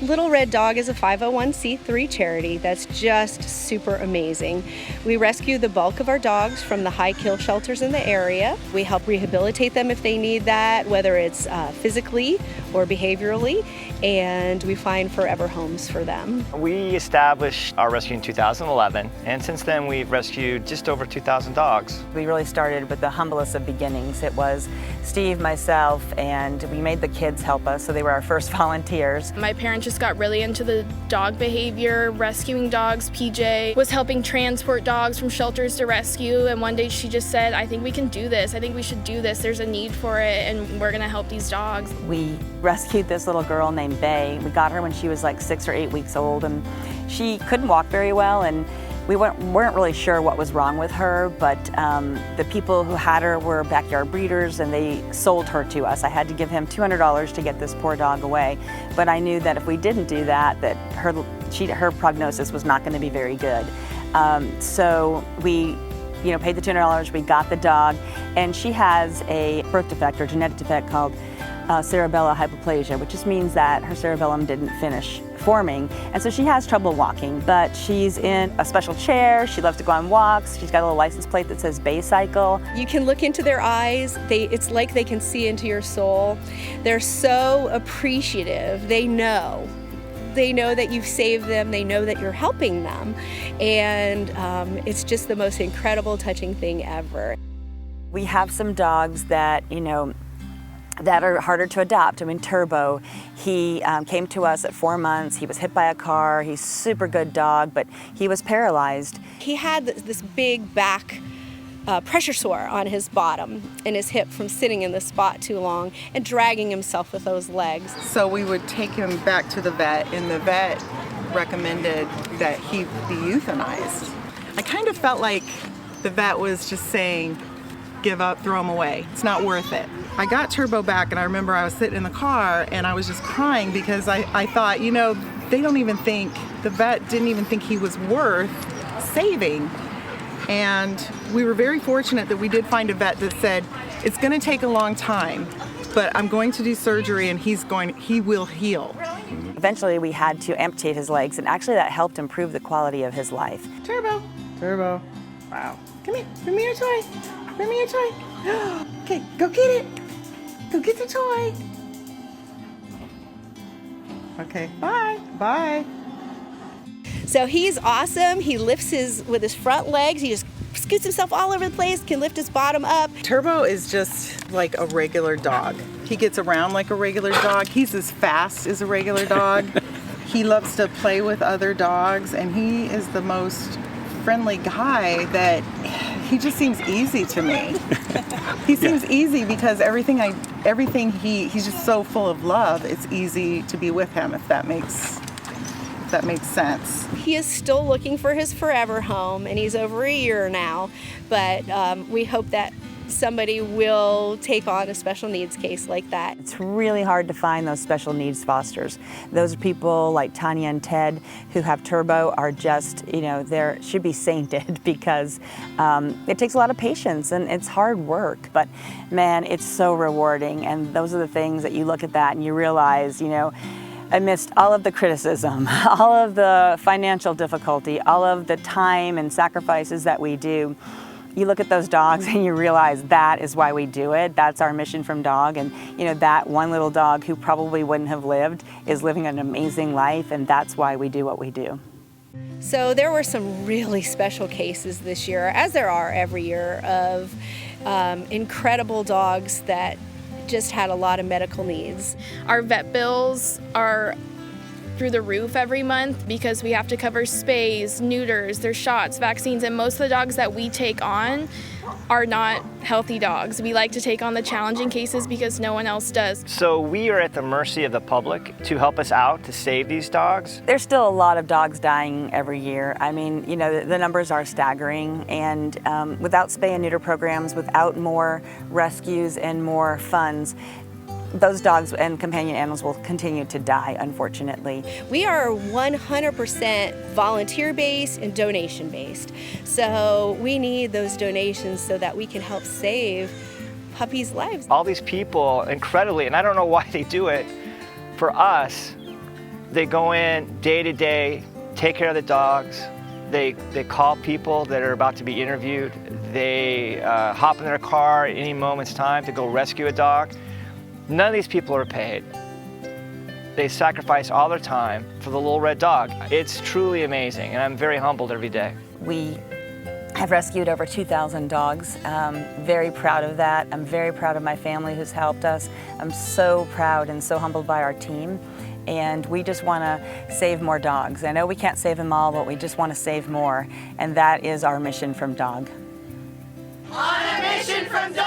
Little Red Dog is a 501c3 charity that's just super amazing. We rescue the bulk of our dogs from the high kill shelters in the area. We help rehabilitate them if they need that, whether it's physically or behaviorally, and we find forever homes for them. We established our rescue in 2011, and since then we've rescued just over 2,000 dogs. We really started with the humblest of beginnings. It was Steve, myself, and we made the kids help us, so they were our first volunteers. My parents just got really into the dog behavior, rescuing dogs. PJ was helping transport dogs from shelters to rescue, and one day she just said, I think we can do this. I think we should do this. There's a need for it, and we're gonna help these dogs. We rescued this little girl named Bay. We got her when she was like 6 or 8 weeks old, and she couldn't walk very well, and we weren't really sure what was wrong with her, but the people who had her were backyard breeders, and they sold her to us. I had to give him $200 to get this poor dog away, but I knew that if we didn't do that, that her prognosis was not going to be very good. So we paid the $200, we got the dog, and she has a birth defect or genetic defect called cerebellar hypoplasia, which just means that her cerebellum didn't finish forming, and so she has trouble walking, but she's in a special chair. She loves to go on walks. She's got a little license plate that says Baycycle. You can look into their eyes. It's like they can see into your soul. They're so appreciative. They know that you've saved them. They know that you're helping them, and it's just the most incredible, touching thing ever. We have some dogs that that are harder to adopt. I mean, Turbo, he came to us at 4 months. He was hit by a car. He's a super good dog, but he was paralyzed. He had this big back pressure sore on his bottom and his hip from sitting in the spot too long and dragging himself with those legs. So we would take him back to the vet, and the vet recommended that he be euthanized. I kind of felt like the vet was just saying, give up, throw him away. It's not worth it. I got Turbo back, and I remember I was sitting in the car and I was just crying because I thought, they don't even think, the vet didn't even think he was worth saving. And we were very fortunate that we did find a vet that said, it's gonna take a long time, but I'm going to do surgery and he will heal. Eventually we had to amputate his legs, and actually that helped improve the quality of his life. Turbo, wow. Come here, bring me your toy. Bring me your toy. Okay, go get it. Go get the toy. Okay, bye. So he's awesome. He lifts with his front legs. He just scoots himself all over the place, can lift his bottom up. Turbo is just like a regular dog. He gets around like a regular dog. He's as fast as a regular dog. He loves to play with other dogs, and he is the most friendly guy that he just seems easy to me. He seems easy because he's just so full of love. It's easy to be with him, if that makes sense. He is still looking for his forever home, and he's over a year now, but we hope that somebody will take on a special needs case like that. It's really hard to find those special needs fosters. Those people like Tanya and Ted who have Turbo are just, they should be sainted because it takes a lot of patience and it's hard work, but man, it's so rewarding. And those are the things that you look at that and you realize, amidst all of the criticism, all of the financial difficulty, all of the time and sacrifices that we do, you look at those dogs and you realize that is why we do it. That's our mission from Dog. And that one little dog who probably wouldn't have lived is living an amazing life, and that's why we do what we do. So there were some really special cases this year, as there are every year, of incredible dogs that just had a lot of medical needs. Our vet bills are through the roof every month because we have to cover spays, neuters, their shots, vaccines, and most of the dogs that we take on are not healthy dogs. We like to take on the challenging cases because no one else does. So we are at the mercy of the public to help us out to save these dogs. There's still a lot of dogs dying every year. I mean, the numbers are staggering, and without spay and neuter programs, without more rescues and more funds, those dogs and companion animals will continue to die, unfortunately. We are 100% volunteer-based and donation-based. So we need those donations so that we can help save puppies' lives. All these people, incredibly, and I don't know why they do it, for us, They go in day to day, take care of the dogs. They call people that are about to be interviewed. They hop in their car at any moment's time to go rescue a dog. None of these people are paid. They sacrifice all their time for the little red dog. It's truly amazing, and I'm very humbled every day. We have rescued over 2,000 dogs. Very proud of that. I'm very proud of my family who's helped us. I'm so proud and so humbled by our team. And we just want to save more dogs. I know we can't save them all, but we just want to save more. And that is our mission from DOG. On a mission from DOG!